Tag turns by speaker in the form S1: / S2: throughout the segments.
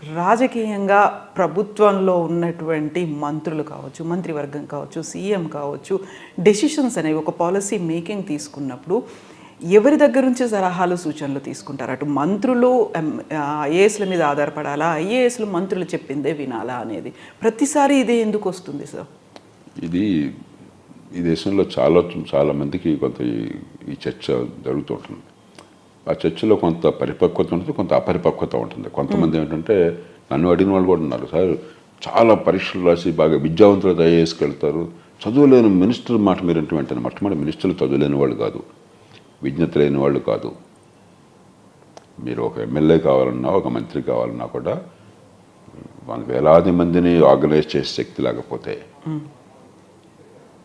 S1: రాజకీయంగా ప్రభుత్వంలో ఉన్నటువంటి మంత్రులు కావచ్చు, మంత్రివర్గం కావచ్చు, సీఎం కావచ్చు, డెసిషన్స్ అనేవి ఒక పాలసీ మేకింగ్ తీసుకున్నప్పుడు ఎవరి దగ్గర నుంచి సలహాలు సూచనలు తీసుకుంటారు? అటు మంత్రులు ఐఏఎస్ల మీద ఆధారపడాలా, ఐఏఎస్లు మంత్రులు చెప్పిందే వినాలా అనేది ప్రతిసారి ఇదే ఎందుకు వస్తుంది సార్?
S2: ఇది ఈ దేశంలో చాలా మందికి కొంత ఈ చర్చ జరుగుతుంటుంది. ఆ చర్చలో కొంత పరిపక్వత ఉంటుంది, కొంత అపరిపక్వత ఉంటుంది. కొంతమంది ఏంటంటే నన్ను అడిగిన వాళ్ళు కూడా ఉన్నారు, సార్ చాలా పరీక్షలు రాసి బాగా విద్యావంతులతో ఐఏఎస్కి వెళ్తారు, చదువులేని మినిస్టర్ మాట మీరంటే వెంటనే మొట్టమొదటి మినిస్టర్లు చదువులేని వాళ్ళు కాదు, విజ్ఞత లేని వాళ్ళు కాదు. మీరు ఒక ఎమ్మెల్యే కావాలన్నా, ఒక మంత్రి కావాలన్నా కూడా వేలాది మందిని ఆర్గనైజ్ చేసే శక్తి లేకపోతే,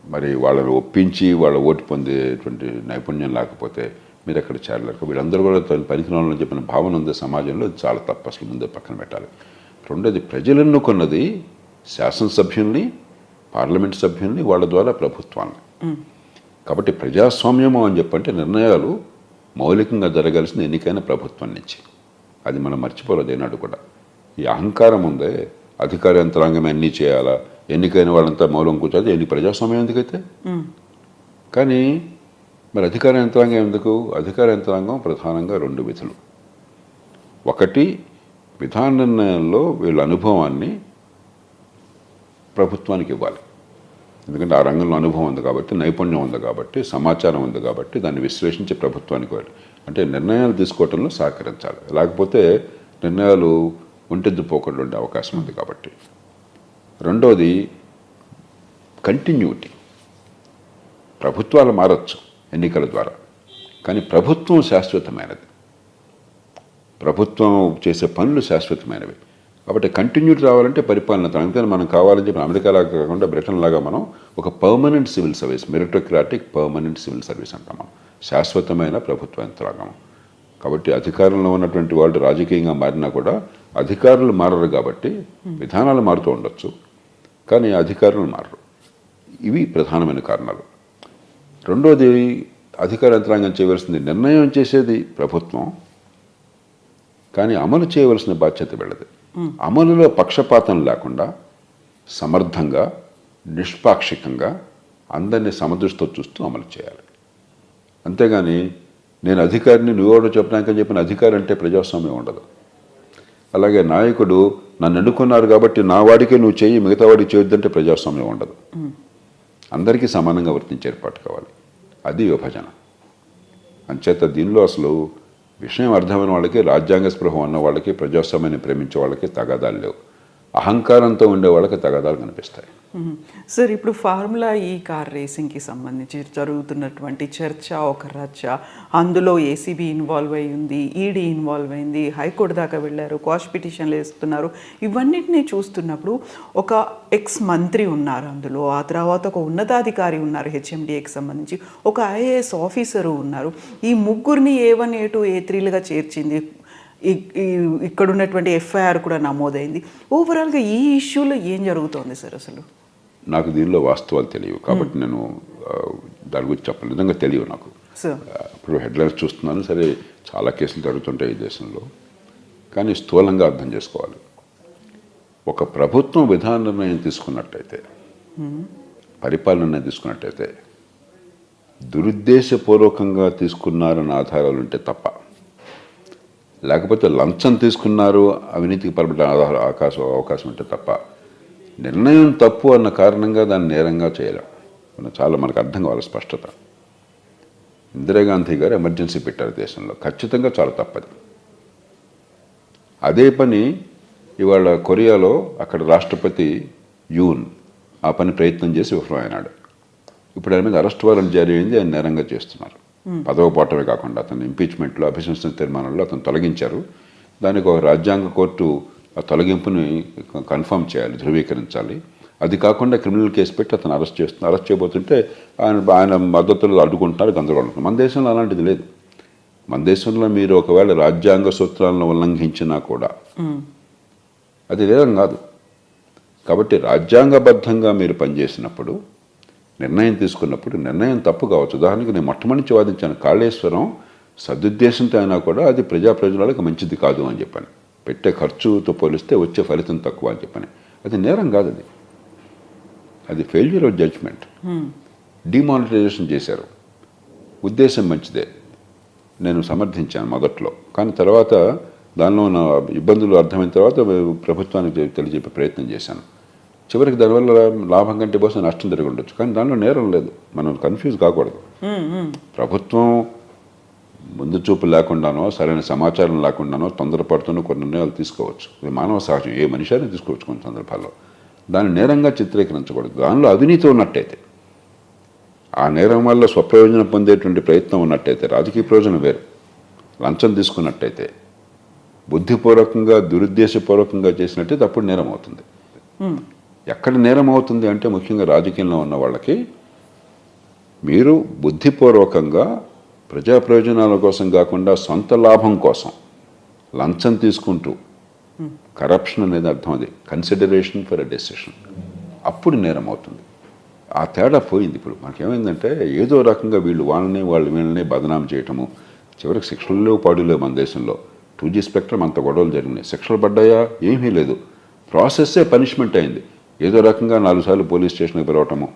S2: మరి వాళ్ళని ఒప్పించి వాళ్ళ ఓటు పొందేటువంటి నైపుణ్యం లేకపోతే మీరు ఎక్కడ చేరలేరు. వీళ్ళందరూ కూడా పనికిరాలని చెప్పిన భావన ఉంది సమాజంలో. ఇది చాలా తప్పు, అసలు ముందే పక్కన పెట్టాలి. రెండోది, ప్రజలు ఎన్నుకున్నది శాసనసభ్యుల్ని, పార్లమెంట్ సభ్యుల్ని, వాళ్ళ ద్వారా ప్రభుత్వాన్ని. కాబట్టి ప్రజాస్వామ్యము అని చెప్పంటే నిర్ణయాలు మౌలికంగా జరగాల్సిన ఎన్నికైన ప్రభుత్వం నుంచి. అది మనం మర్చిపోలేదు ఏనాడు కూడా. ఈ అహంకారం ఉందే, అధికార యంత్రాంగం అన్నీ చేయాలా, ఎన్నికైన వాళ్ళంతా మౌలం కూర్చోదు, ఎన్ని ప్రజాస్వామ్యం ఎందుకైతే. కానీ మరి అధికార యంత్రాంగం ఎందుకు? అధికార యంత్రాంగం ప్రధానంగా రెండు విధులు. ఒకటి, విధాన నిర్ణయంలో వీళ్ళ అనుభవాన్ని ప్రభుత్వానికి ఇవ్వాలి. ఎందుకంటే ఆ రంగంలో అనుభవం ఉంది కాబట్టి, నైపుణ్యం ఉంది కాబట్టి, సమాచారం ఉంది కాబట్టి దాన్ని విశ్లేషించి ప్రభుత్వానికి ఇవ్వాలి. అంటే నిర్ణయాలు తీసుకోవడంలో సహకరించాలి, లేకపోతే నిర్ణయాలు ఒంటెద్దుపోకుండా ఉండే అవకాశం ఉంది కాబట్టి. రెండోది, కంటిన్యూటీ. ప్రభుత్వాలు మారచ్చు ఎన్నికల ద్వారా, కానీ ప్రభుత్వం శాశ్వతమైనది, ప్రభుత్వం చేసే పనులు శాశ్వతమైనవి. కాబట్టి కంటిన్యూటీ రావాలంటే పరిపాలన. అందుకని మనం కావాలని చెప్పి అమెరికా లాగా కాకుండా బ్రిటన్ లాగా మనం ఒక permanent civil service, meritocratic permanent civil service అంటాం మనం, శాశ్వతమైన ప్రభుత్వ యంత్రాంగం. కాబట్టి అధికారంలో ఉన్నటువంటి వాళ్ళు రాజకీయంగా మారినా కూడా అధికారులు మారరు కాబట్టి విధానాలు మారుతూ ఉండొచ్చు, కానీ అధికారులు మారరు. ఇవి ప్రధానమైన కారణాలు. రెండోది, అధికార యంత్రాంగం చేయవలసింది నిర్ణయం చేసేది ప్రభుత్వం, కానీ అమలు చేయవలసిన బాధ్యత వీళ్ళది. అమలులో పక్షపాతం లేకుండా సమర్థంగా, నిష్పాక్షికంగా అందరినీ సమదృష్టితో చూస్తూ అమలు చేయాలి. అంతేగాని నేను అధికారిని, నువ్వెవడో చెప్పడానికని చెప్పిన అధికారి అంటే ప్రజాస్వామ్యం ఉండదు. అలాగే నాయకుడు నన్ను ఎన్నుకున్నారు కాబట్టి నా వాడికే నువ్వు చెయ్యి, మిగతా వాడికి చేయొద్దంటే ప్రజాస్వామ్యం ఉండదు. అందరికీ సమానంగా వర్తించే ఏర్పాటు కావాలి, అది విభజన. అంచేత దీనిలో అసలు విషయం అర్థమైన వాళ్ళకి, రాజ్యాంగ స్పృహం ఉన్న వాళ్ళకి, ప్రజాస్వామ్యాన్ని ప్రేమించే వాళ్ళకి తగాదాలు లేవు. అహంకారంతో ఉండే వాళ్ళకి తగాదాలు కనిపిస్తాయి.
S1: సార్, ఇప్పుడు ఫార్ములా ఈ కార్ రేసింగ్కి సంబంధించి జరుగుతున్నటువంటి చర్చ ఒక రచ్చ. అందులో ఏసీబీ ఇన్వాల్వ్ అయి ఉంది, ఈడీ ఇన్వాల్వ్ అయింది, హైకోర్టు దాకా వెళ్ళారు, క్వాష్ పిటిషన్లు వేస్తున్నారు. ఇవన్నిటినీ చూస్తున్నప్పుడు ఒక ఎక్స్ మంత్రి ఉన్నారు అందులో, ఆ తర్వాత ఒక ఉన్నతాధికారి ఉన్నారు హెచ్ఎండిఏకి సంబంధించి, ఒక ఐఏఎస్ ఆఫీసరు ఉన్నారు. ఈ ముగ్గురిని A1, A2, A3లుగా చేర్చింది. ఇక్కడ ఉన్నటువంటి ఎఫ్ఐఆర్ కూడా నమోదైంది. ఓవరాల్గా ఈ ఇష్యూలో ఏం జరుగుతోంది సార్? అసలు
S2: నాకు దీనిలో వాస్తవాలు తెలియవు కాబట్టి నేను దాని గురించి చెప్పలేదు, నిజంగా తెలియవు నాకు. ఇప్పుడు హెడ్లైన్స్ చూస్తున్నాను, సరే చాలా కేసులు జరుగుతుంటాయి ఈ దేశంలో, కానీ స్థూలంగా అర్థం చేసుకోవాలి. ఒక ప్రభుత్వం విధాన నిర్ణయం తీసుకున్నట్టయితే, పరిపాలన నిర్ణయం తీసుకున్నట్టయితే దురుద్దేశపూర్వకంగా తీసుకున్నారన్న ఆధారాలు ఉంటే తప్ప, లేకపోతే లంచం తీసుకున్నారు, అవినీతికి పరబడిన అవకాశం ఉంటే తప్ప, నిర్ణయం తప్పు అన్న కారణంగా దాన్ని నేరంగా చేయలేం. చాలా మనకు అర్థం కావాలి స్పష్టత. ఇందిరాగాంధీ గారు ఎమర్జెన్సీ పెట్టారు దేశంలో, ఖచ్చితంగా చాలా తప్పది. అదే పని ఇవాళ కొరియాలో అక్కడ రాష్ట్రపతి యూన్ ఆ పని ప్రయత్నం చేసి విఫలమైనాడు. ఇప్పుడు ఆయన మీద అరెస్ట్ వారెంట్ జారీ అయింది, ఆయన నేరంగా చేస్తున్నారు. పదవి పోవటమే కాకుండా అతను ఇంపీచ్మెంట్లో, అభిశంసన తీర్మానంలో అతను తొలగించారు. దానికి ఒక రాజ్యాంగ కోర్టు ఆ తొలగింపుని కన్ఫర్మ్ చేయాలి, ధృవీకరించాలి. అది కాకుండా క్రిమినల్ కేసు పెట్టి అతను అరెస్ట్ చేయబోతుంటే ఆయన మద్దతులు అడ్డుకుంటున్నారు, గందరగోళం. మన దేశంలో అలాంటిది లేదు. మన దేశంలో మీరు ఒకవేళ రాజ్యాంగ సూత్రాలను ఉల్లంఘించినా కూడా అది నేరం కాదు. కాబట్టి రాజ్యాంగబద్ధంగా మీరు పనిచేసినప్పుడు, నిర్ణయం తీసుకున్నప్పుడు నిర్ణయం తప్పు కావచ్చు. ఉదాహరణకి నేను మొట్టమొదటి వాదించాను, కాళేశ్వరం సదుద్దేశంతో అయినా కూడా అది ప్రజలకు మంచిది కాదు అని చెప్పాను. పెట్టే ఖర్చుతో పోలిస్తే వచ్చే ఫలితం తక్కువ అని చెప్పని. అది నేరం కాదు, అది ఫెయిల్యూర్ ఆఫ్ జడ్జ్మెంట్. డిమానిటైజేషన్ చేశారు, ఉద్దేశం మంచిదే, నేను సమర్థించాను మొదట్లో. కానీ తర్వాత దానిలో ఉన్న ఇబ్బందులు అర్థమైన తర్వాత ప్రభుత్వానికి తెలియజెప్పే ప్రయత్నం చేశాను. చివరికి దానివల్ల లాభం కంటే బహుశా నష్టం జరిగి ఉండొచ్చు, కానీ దానిలో నేరం లేదు. మనం కన్ఫ్యూజ్ కాకూడదు. ప్రభుత్వం ముందు చూపు లేకుండానో సరైన సమాచారం లేకుండానో తొందరపడుతూనో కొన్ని నిర్ణయాలు తీసుకోవచ్చు. ఇది మానవ సహజం, ఏ మనిషి అయినా తీసుకోవచ్చు కొన్ని సందర్భాల్లో. దాన్ని నేరంగా చిత్రీకరించకూడదు. దానిలో అవినీతి ఉన్నట్టయితే, ఆ నేరం వల్ల స్వప్రయోజనం పొందేటువంటి ప్రయత్నం ఉన్నట్టయితే, రాజకీయ ప్రయోజనం వేరు, లంచం తీసుకున్నట్టయితే, బుద్ధిపూర్వకంగా దురుద్దేశపూర్వకంగా చేసినట్టయితే అప్పుడు నేరం అవుతుంది. ఎక్కడ నేరం అవుతుంది అంటే ముఖ్యంగా రాజకీయంలో ఉన్న వాళ్ళకి, మీరు బుద్ధిపూర్వకంగా ప్రజా ప్రయోజనాల కోసం కాకుండా సొంత లాభం కోసం లంచం తీసుకుంటూ, కరప్షన్ అనేది అర్థం, అది కన్సిడరేషన్ ఫర్ ఎ డెసిషన్, అప్పుడు నేరం అవుతుంది. ఆ తేడా పోయింది. ఇప్పుడు మనకేమైందంటే ఏదో రకంగా వీళ్ళు వీళ్ళని బదనాం చేయటము, చివరికి శిక్షలు లేవు, పాడు లేవు మన దేశంలో. 2G స్పెక్ట్రమ్ అంత గొడవలు జరిగినాయి, శిక్షలు పడ్డాయా? ఏమీ లేదు. ప్రాసెస్సే పనిష్మెంట్ అయింది. ఏదో రకంగా 4 సార్లు పోలీస్ స్టేషన్కి పిలవటము,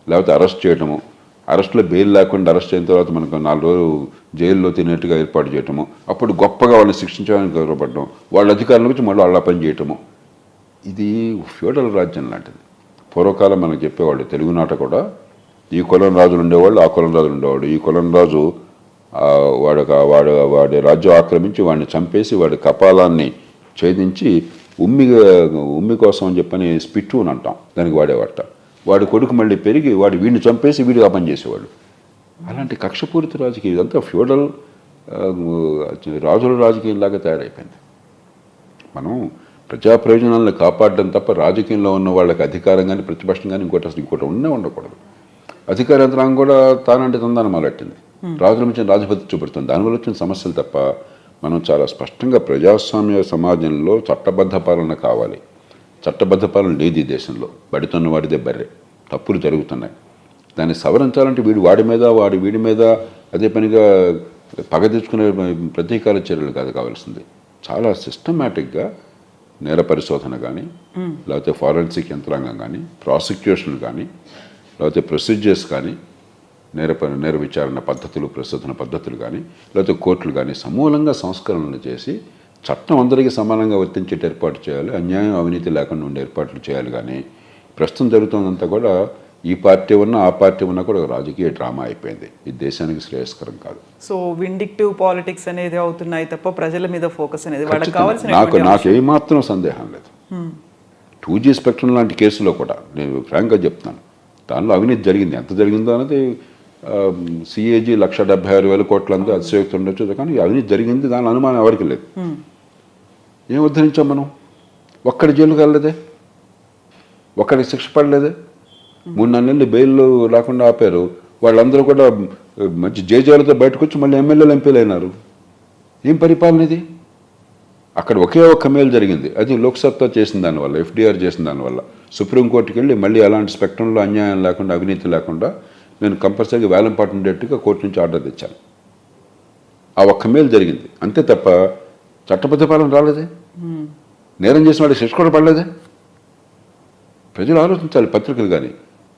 S2: లేకపోతే అరెస్ట్ చేయటము, అరెస్ట్లో బెయిల్ లేకుండా అరెస్ట్ అయిన తర్వాత మనకు 4 రోజులు జైల్లో తినేట్టుగా ఏర్పాటు చేయటము, అప్పుడు గొప్పగా వాళ్ళని శిక్షించడానికి గౌరవపడటం, వాళ్ళ అధికారుల గురించి మళ్ళీ వాళ్ళ పని చేయటము. ఇది ఫ్యూడల్ రాజ్యం లాంటిది. పూర్వకాలం మనకు చెప్పేవాళ్ళు తెలుగునాట కూడా, ఈ కులం రాజులు ఉండేవాళ్ళు, ఆ కులం రాజులు ఉండేవాడు. ఈ కులం రాజు వాడి రాజ్యం ఆక్రమించి వాడిని చంపేసి వాడి కపాలాన్ని ఛేదించి ఉమ్మి కోసం అని చెప్పని స్పిట్టు అని అంటాం, దానికి వాడేవాట. వాడి కొడుకు మళ్ళీ పెరిగి వీడిని చంపేసి వీడిగా పనిచేసేవాడు. అలాంటి కక్షపూరిత రాజకీయం, ఇదంతా ఫ్యూడల్ రాజుల రాజకీయంలాగా తయారైపోయింది. మనం ప్రజా ప్రయోజనాలను కాపాడడం తప్ప రాజకీయంలో ఉన్న వాళ్ళకి అధికారం కానీ ప్రతిపక్షం కానీ ఇంకోటి ఉండకూడదు. అధికార యంత్రాంగం కూడా తానంటే తందానం మొదలెట్టింది, రాజుల నుంచి రాజపద్ధతి చూపెడుతుంది. దానివల్ల వచ్చిన సమస్యలు తప్ప మనం చాలా స్పష్టంగా ప్రజాస్వామ్య సమాజంలో చట్టబద్ధ పాలన కావాలి. చట్టబద్ధ పాలన లేదు ఈ దేశంలో. బడితోన్న వాడిదే బర్రె, తప్పులు జరుగుతున్నాయి. దాన్ని సవరించాలంటే వీడి మీద అదే పనిగా పగ తెచ్చుకునే ప్రతీకార చర్యలు కాదు కావాల్సింది. చాలా సిస్టమేటిక్గా నేర పరిశోధన కానీ, లేకపోతే ఫారెన్సిక్ యంత్రాంగం కానీ, ప్రాసిక్యూషన్ కానీ, లేకపోతే ప్రొసీజర్స్ కానీ, నేర విచారణ పద్ధతులు, ప్రశోధన పద్ధతులు కానీ, లేకపోతే కోర్టులు కానీ సమూలంగా సంస్కరణలు చేసి చట్టం అందరికీ సమానంగా వర్తించేట ఏర్పాటు చేయాలి. అన్యాయం, అవినీతి లేకుండా ఉండే ఏర్పాట్లు చేయాలి. కానీ ప్రస్తుతం జరుగుతుందంతా కూడా ఈ పార్టీ ఉన్నా ఆ పార్టీ ఉన్నా కూడా రాజకీయ డ్రామా అయిపోయింది. ఇది దేశానికి శ్రేయస్కరం కాదు.
S1: సో విండిక్టివ్ పాలిటిక్స్ అనేది అవుతున్నాయి తప్ప ప్రజల మీద ఫోకస్ అనేది వాళ్ళకి కావాల్సిన.
S2: నాకు ఏమాత్రం సందేహం లేదు. 2G స్పెక్ట్రమ్ లాంటి కేసులో కూడా నేను ఫ్రాంక్గా చెప్తున్నాను, దానిలో అవినీతి జరిగింది. ఎంత జరిగిందో అనేది CAG 1,76,000 కోట్ల అంతా అతిశయోక్తి ఉండొచ్చు, కానీ అవినీతి జరిగింది, దాని అనుమానం ఎవరికి లేదు. ఏం ఉద్ధరించాం మనం? ఒక్కడి జైలుకి వెళ్ళలేదే, ఒక్కడికి శిక్ష పడలేదే, 3-4 నెలలు బెయిల్ రాకుండా ఆపారు. వాళ్ళందరూ కూడా మంచి జేజాలతో బయటకు వచ్చి మళ్ళీ ఎమ్మెల్యేలు, ఎంపీలు అయినారు. ఏం పరిపాలన ఇది? అక్కడ ఒకే ఒక్క మేలు జరిగింది, అది లోక్సత్తా చేసిన దానివల్ల, FDR చేసిన దానివల్ల. సుప్రీంకోర్టుకి వెళ్ళి మళ్ళీ అలాంటి స్పెక్ట్రంలో అన్యాయం లేకుండా, అవినీతి లేకుండా నేను కంపల్సరీగా వేలంపాటు ఉండేట్టుగా కోర్టు నుంచి ఆర్డర్ తెచ్చాను. ఆ ఒక్క మేలు జరిగింది అంతే తప్ప చట్టబద్ధ పాలన రాలేదే. నేరం చేసిన వాడికి శిక్ష కూడా పడలేదే. ప్రజలు ఆలోచించాలి. పత్రికలు కానీ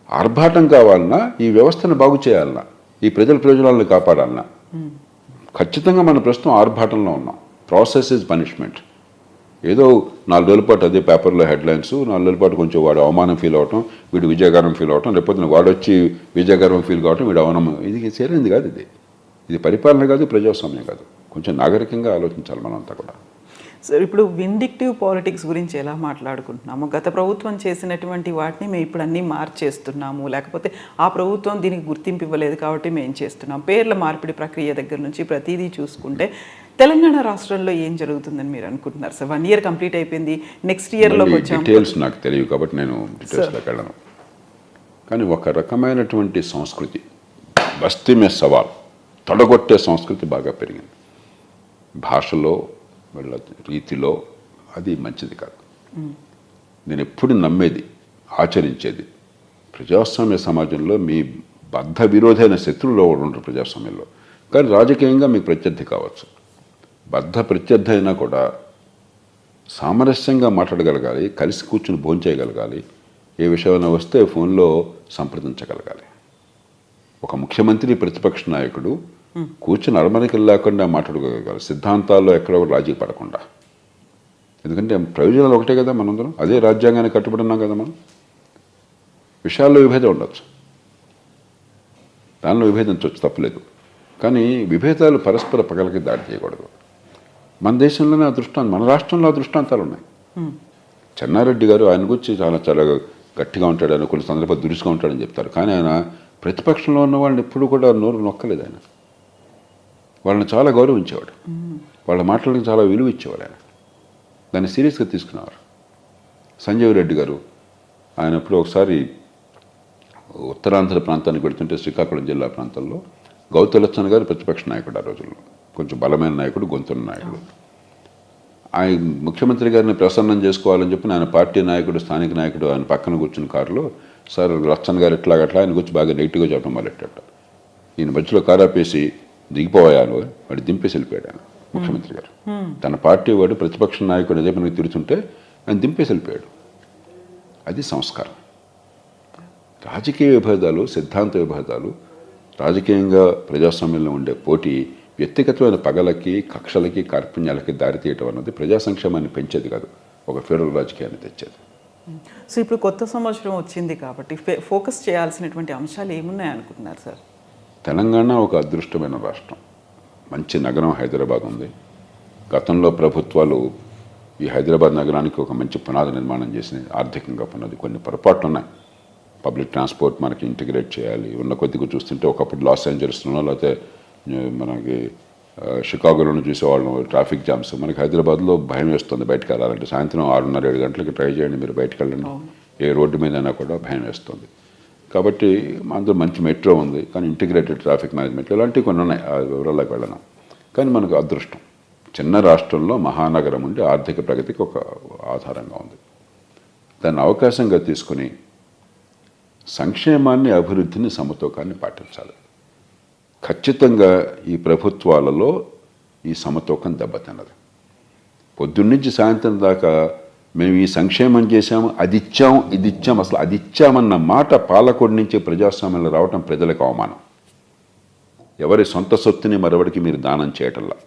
S2: ఆర్భాటం కావాలన్నా, ఈ వ్యవస్థను బాగు చేయాలన్నా, ఈ ప్రజల ప్రయోజనాలను కాపాడాలన్నా ఖచ్చితంగా మన ప్రస్తుతం ఆర్భాటంలో ఉన్నాం. Process is punishment. ఏదో 4 రోజుల పాటు అదే పేపర్లో హెడ్లైన్స్, 4 రోజుల పాటు కొంచెం వాడు అవమానం ఫీల్ అవటం, వీడు విజయగర్వం ఫీల్ అవటం, లేకపోతే వాడు వచ్చి విజయగర్వం ఫీల్ కావటం, వీడు అవమానం. ఇది సరైనది కాదు. ఇది పరిపాలన కాదు, ప్రజాస్వామ్యం కాదు. కొంచెం నాగరికంగా ఆలోచించాలి మనంతా కూడా.
S1: సార్, ఇప్పుడు విండిక్టివ్ పాలిటిక్స్ గురించి ఎలా మాట్లాడుకుంటున్నాము? గత ప్రభుత్వం చేసినటువంటి వాటిని మేము ఇప్పుడు అన్నీ మార్చేస్తున్నాము, లేకపోతే ఆ ప్రభుత్వం దీనికి గుర్తింపు ఇవ్వలేదు కాబట్టి మేము చేస్తున్నాం. పేర్ల మార్పిడి ప్రక్రియ దగ్గర నుంచి ప్రతిదీ చూసుకుంటే తెలంగాణ రాష్ట్రంలో ఏం జరుగుతుందని మీరు అనుకుంటున్నారు సార్? 1 ఇయర్ కంప్లీట్ అయిపోయింది, నెక్స్ట్ ఇయర్లోకి వచ్చాము.
S2: డీటెయిల్స్ నాకు తెలియదు కాబట్టి నేను డీటెయిల్స్లోకి వెళ్ళను. కానీ ఒక రకమైనటువంటి సంస్కృతి, బస్తీ మే సవాల్, తొడగొట్టే సంస్కృతి బాగా పెరిగింది. భాషలో, వాళ్ళ రీతిలో. అది మంచిది కాదు. నేను ఎప్పుడు నమ్మేది, ఆచరించేది, ప్రజాస్వామ్య సమాజంలో మీ బద్ధ విరోధైన శత్రువులో ఉండరు ప్రజాస్వామ్యంలో. కానీ రాజకీయంగా మీకు ప్రత్యర్థి కావచ్చు. బద్ధ ప్రత్యర్థి అయినా కూడా సామరస్యంగా మాట్లాడగలగాలి, కలిసి కూర్చుని భోంచేయగలగాలి, ఏ విషయమైనా వస్తే ఫోన్లో సంప్రదించగలగాలి. ఒక ముఖ్యమంత్రి ప్రతిపక్ష నాయకుడు కూర్చుని అరమరికలు లేకుండా మాట్లాడుకోగలగాలి, సిద్ధాంతాల్లో ఎక్కడో రాజీ పడకుండా. ఎందుకంటే ప్రయోజనాలు ఒకటే కదా, మనందరం అదే రాజ్యాంగాన్ని కట్టుబడి ఉన్నాం కదా. మనం విషయాల్లో విభేదం ఉండొచ్చు, దానిలో విభేదించవచ్చు, తప్పలేదు. కానీ విభేదాలు పరస్పర పగలకి దాడి చేయకూడదు. మన దేశంలోనే మన రాష్ట్రంలో ఆ దృష్టాంతాలు ఉన్నాయి. చెన్నారెడ్డి గారు ఆయన గురించి చాలా చాలా గట్టిగా ఉంటాడు, ఆయన కొన్ని సందర్భాలు దురుసుగా ఉంటాడని చెప్తారు. కానీ ఆయన ప్రతిపక్షంలో ఉన్న వాళ్ళని ఎప్పుడు కూడా నోరు నొక్కలేదు. ఆయన వాళ్ళని చాలా గౌరవించేవాడు, వాళ్ళ మాటలకు చాలా విలువ ఇచ్చేవాడు. ఆయన దాన్ని సీరియస్గా తీసుకునేవారు. సంజీవ్ రెడ్డి గారు ఆయన ఎప్పుడు ఒకసారి ఉత్తరాంధ్ర ప్రాంతానికి వెళుతుంటే శ్రీకాకుళం జిల్లా ప్రాంతంలో గౌతలచ్చన్ గారు ప్రతిపక్ష నాయకుడు, ఆ రోజుల్లో కొంచెం బలమైన నాయకుడు, గొంతున్న నాయకుడు. ఆయన ముఖ్యమంత్రి గారిని ప్రసన్నం చేసుకోవాలని చెప్పి ఆయన పార్టీ నాయకుడు, స్థానిక నాయకుడు ఆయన పక్కన కూర్చున్న కారులో, సార్ లచ్చన్ గారు ఎట్లాగట్లా ఆయన గురించి బాగా నెగిటివ్గా చెప్పడం మొదలెట్టాడు. ఈయన మధ్యలో కారు ఆపేసి దిగిపోయాను, వాడు దింపేసి వెళ్ళిపోయాడు ఆయన ముఖ్యమంత్రి గారు. తన పార్టీ వాడు ప్రతిపక్ష నాయకుడు అదే మనకి తిరుగుతుంటే ఆయన దింపేసి వెళ్ళిపోయాడు. అది సంస్కారం. రాజకీయ విభేదాలు, సిద్ధాంత విభేదాలు, రాజకీయంగా ప్రజాస్వామ్యంలో ఉండే పోటీ వ్యక్తిగతమైన పగలకి, కక్షలకి, కార్పుణ్యాలకి దారితీయటం అన్నది ప్రజా సంక్షేమాన్ని పెంచేది కాదు, ఒక ఫెడరల్ రాజకీయాన్ని తెచ్చేది.
S1: సో ఇప్పుడు కొత్త సంవత్సరం వచ్చింది కాబట్టి ఫోకస్ చేయాల్సినటువంటి అంశాలు ఏమున్నాయి అనుకుంటున్నారు సార్?
S2: తెలంగాణ ఒక అదృష్టమైన రాష్ట్రం, మంచి నగరం హైదరాబాద్ ఉంది. గతంలో ప్రభుత్వాలు ఈ హైదరాబాద్ నగరానికి ఒక మంచి పునాది నిర్మాణం చేసినాయి, ఆర్థికంగా పునాది. కొన్ని పొరపాట్లు ఉన్నాయి. పబ్లిక్ ట్రాన్స్పోర్ట్ మనకి ఇంటిగ్రేట్ చేయాలి. ఉన్న కొద్దిగా చూస్తుంటే ఒకప్పుడు లాస్ ఏంజల్స్లోనో లేకపోతే మనకి షికాగోలోనూ చూసేవాళ్ళం ట్రాఫిక్ జామ్స్. మనకి హైదరాబాద్లో భయం వేస్తుంది బయటకు వెళ్ళాలంటే. సాయంత్రం 6:30-7 గంటలకి ట్రై చేయండి, మీరు బయటకు వెళ్ళండి, ఏ రోడ్డు మీదైనా కూడా భయం వేస్తుంది. కాబట్టి అందులో మంచి మెట్రో ఉంది, కానీ ఇంటిగ్రేటెడ్ ట్రాఫిక్ మేనేజ్మెంట్ ఇలాంటివి కొన్ని ఉన్నాయి, ఆ వివరాలకు వెళ్ళను. కానీ మనకు అదృష్టం, చిన్న రాష్ట్రంలో మహానగరం ఉండి ఆర్థిక ప్రగతికి ఒక ఆధారంగా ఉంది. దాన్ని అవకాశంగా తీసుకుని సంక్షేమాన్ని, అభివృద్ధిని, సమతూకాన్ని పాటించాలి. ఖచ్చితంగా ఈ ప్రభుత్వాలలో ఈ సమతూకం దెబ్బతిన్నది. పొద్దున్నుంచి సాయంత్రం దాకా మేము ఈ సంక్షేమం చేశాము, అది ఇచ్చాము, ఇది ఇచ్చాము, అసలు అది ఇచ్చామన్న మాట పాలకుడి నుంచి ప్రజాస్వామ్యంలో రావటం ప్రజలకు అవమానం. ఎవరి సొంత సొత్తుని మరొకరికి మీరు దానం చేయటంలా.